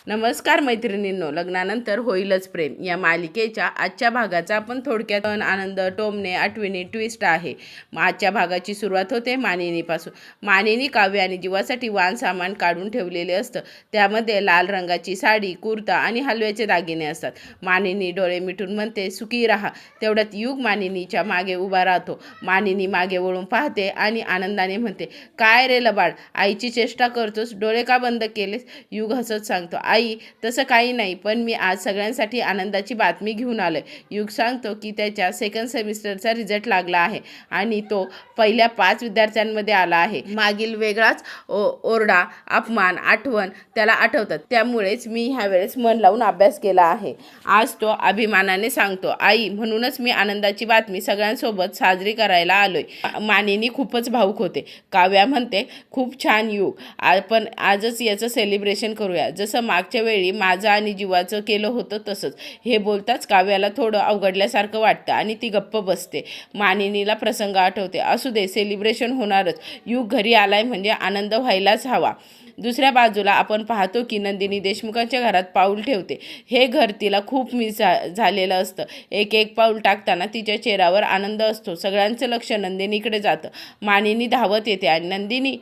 नमस्कार मैत्रिणींनो, लग्नानंतर होईलच प्रेम या मालिकेच्या आजच्या भागाचा आपण थोडक्यात आनंद, टोमणे, आठवणी, ट्विस्ट आहे. आजच्या भागाची सुरुवात होते मानिनीपासून. मानिनी काव्य आणि जीवासाठी वाण सामान काढून ठेवलेले असतं. त्यामध्ये लाल रंगाची साडी, कुर्ता आणि हलव्याचे दागिने असतात. मानिनी डोळे मिटून म्हणते, सुखी राहा. तेवढ्यात युग मानिनीच्या मागे उभा राहतो. मानिनी मागे वळून पाहते आणि आनंदाने म्हणते, काय रे लबाड, आईची चेष्टा करतोस, डोळे का बंद केलेस? युग हसत सांगतो, आई तसं काही नाही, पण मी आज सगळ्यांसाठी आनंदाची बातमी घेऊन आलोय. युग सांगतो की त्याच्या सेकंड सेमिस्टरचा रिझल्ट लागला आहे आणि तो पहिल्या 5 विद्यार्थ्यांमध्ये आला आहे. मागील वेगळाच ओरडा, अपमान, आठवण त्याला आठवतात. त्यामुळेच मी ह्यावेळेस मन लावून अभ्यास केला आहे. आज तो अभिमानाने सांगतो, आई म्हणूनच मी आनंदाची बातमी सगळ्यांसोबत साजरी करायला आलोय. मानिनी खूपच भावुक होते. काव्या म्हणते, खूप छान युग, आपण आजच याचं सेलिब्रेशन करूया, जसं मागच्या वेळी माझं आणि जीवाचं केलं होतं तसंच. हे बोलताच काव्याला थोडं अवघडल्यासारखं वाटतं आणि ती गप्प बसते. मानिनीला प्रसंग आठवते. असू दे, सेलिब्रेशन होणारच. युग घरी आलाय म्हणजे आनंद व्हायलाच हवा. दुसऱ्या बाजूला आपण पाहतो की नंदिनी देशमुखांच्या घरात पाऊल ठेवते. हे घर तिला खूप मिस झालेलं असतं. एक पाऊल टाकताना तिच्या चेहऱ्यावर आनंद असतो. सगळ्यांचं लक्ष नंदिनीकडे जातं. मानिनी धावत येते आणि नंदिनी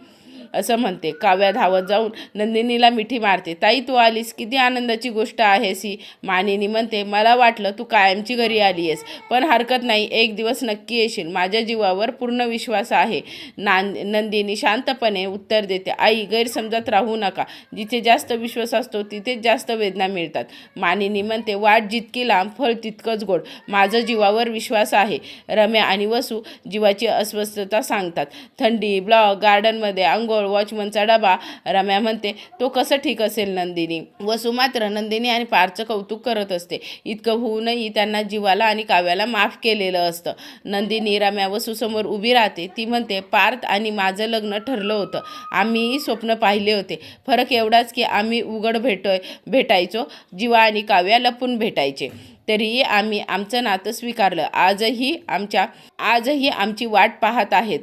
असं म्हणते. काव्या धावत जाऊन नंदिनीला मिठी मारते. ताई, तू आलीस, किती आनंदाची गोष्ट आहेस ही. मानिनी म्हणते, मला वाटलं तू कायमची घरी आली आहेस, पण हरकत नाही, एक दिवस नक्की येशील, माझ्या जीवावर पूर्ण विश्वास आहे. नंदिनी शांतपणे उत्तर देते, आई गैरसमजात राहू नका, जिथे जास्त विश्वास असतो तिथेच जास्त वेदना मिळतात. मानिनी म्हणते, वाट जितकी लांब फळ तितकंच गोड, माझं जीवावर विश्वास आहे. रम्या आणि वसू जीवाची अस्वस्थता सांगतात. थंडी, ब्लॉक, गार्डनमध्ये अंघोळ, वॉचमनचा डबा. रम्या म्हणते, तो कसं ठीक असेल नंदिनी. वसू मात्र नंदिनी आणि पार्थचं कौतुक करत असते. इतकं होऊनही त्यांना जीवाला आणि काव्याला माफ केलेलं असतं. नंदिनी रम्या वसूसमोर उभी राहते. ती म्हणते, पार्थ आणि माझं लग्न ठरलं होतं, आम्हीही स्वप्न पाहिले होते. फरक एवढाच की आम्ही उघड भेटायचो, जीवा आणि काव्या लपून भेटायचे. तरीही आम्ही आमचं नातं स्वीकारलं. आजही आमची वाट पाहत आहेत.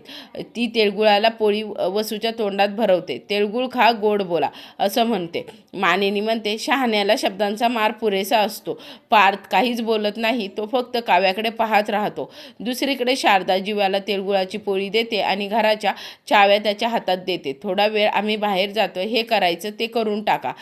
ती तिळगुळाला पोळी वसूच्या तोंडात भरवते. तिळगुळ खा, गोड बोला, असं म्हणते. मानिनी म्हणते, शहाण्याला शब्दांचा मार पुरेसा असतो. पार्थ काहीच बोलत नाही, तो फक्त काव्याकडे पाहत राहतो. दुसरीकडे शारदा जीवाला तिळगुळाची पोळी देते आणि घराच्या चाव्या त्याच्या हातात देते. थोडा वेळ आम्ही बाहेर जातो, हे करायचं ते करून टाका,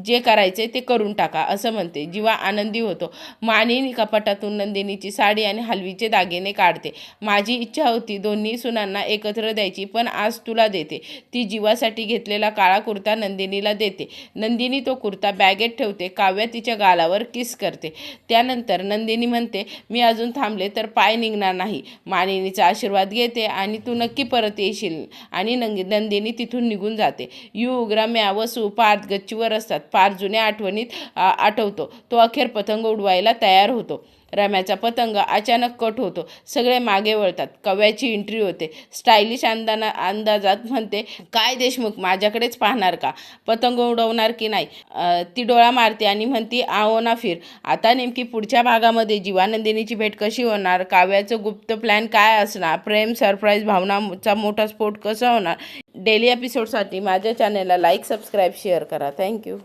जे करायचं ते करून टाका, असं म्हणते. जीवा आनंदी होतो. मानिनी कपाटातून नंदिनीची साडी आणि हलवीचे दागिने काढते. माझी इच्छा होती दोन्ही सुनांना एकत्र द्यायची, पण आज तुला देते. ती जीवासाठी घेतलेला काळा कुर्ता नंदिनीला देते. नंदिनी तो कुर्ता बॅगेत ठेवते. काव्या तिच्या गालावर किस करते. त्यानंतर नंदिनी म्हणते, मी अजून थांबले तर पाय निघणार नाही. मानिनीचा आशीर्वाद घेते आणि तू नक्की परत येशील. आणि नंदिनी तिथून निघून जाते. युग, रम्या, वसू, पार्थ गच्चीवर असतात. पार्थ जुन्या आठवणीत आठवतो. तो अखेर पतंग उडवायला तयार होतो. रम्याचा पतंग अचानक कट होतो. सगळे मागे वळतात. कव्याची एंट्री होते. स्टायलिश अंदाजात म्हणते, काय देशमुख, माझ्याकडेच पाहणार का? पतंग उडवणार की नाही? ती डोळा मारते आणि म्हणते, आओ ना फिर. आता नेमकी पुढच्या भागामध्ये जीवानंदिनीची भेट कशी होणार? काव्याचं गुप्त प्लॅन काय असणार? प्रेम, सरप्राईज, भावनाचा मोठा स्फोट कसा होणार? डेली एपिसोडसाठी माझ्या चॅनलला लाईक, सबस्क्राईब, शेअर करा. थँक्यू.